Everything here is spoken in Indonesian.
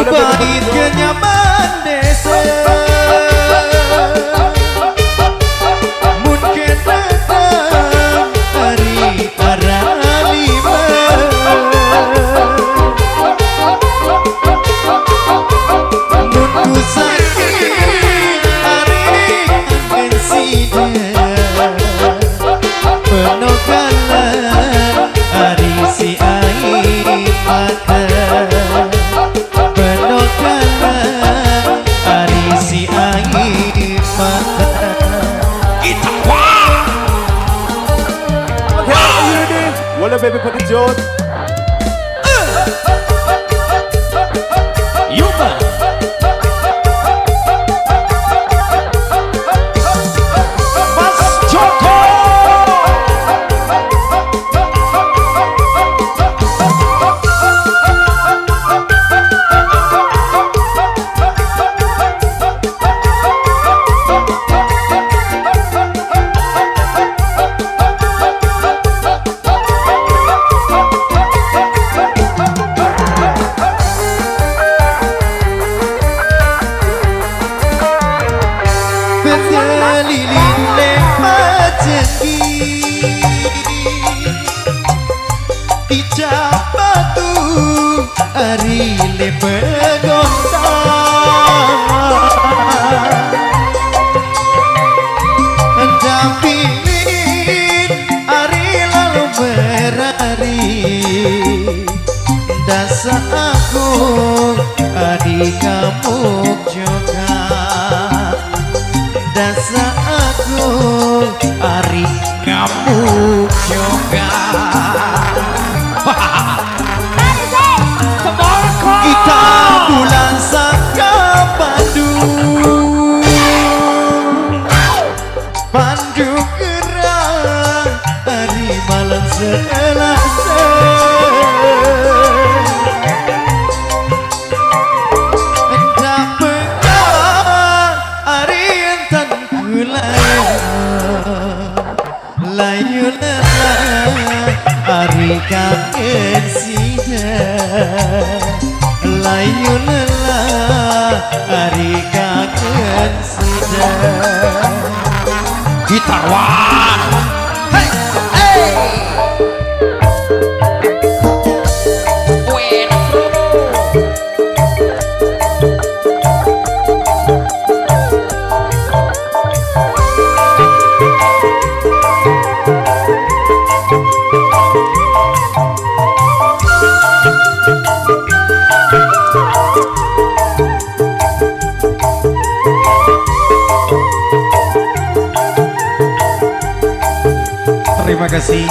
Bait kenyaman desa mungkin datang hari para lima nunggu sakit hari insiden penokalan hari si air mata Baby, put the jolt. Yuba. Mas Joko. Lilin lepat jengki Ijab batu Ari lepat gondang Dampingin Ari lalu berari Dasa aku Ari kamu juga Dasa aku Ari kamu juga kita bulan saka Bandung Bandung gerang Hari malam Selasa hendak pegang Hari entan layu lelah Ari kangen sida layu lelah Ari kangen sida gitar wan hey hey terima kasih.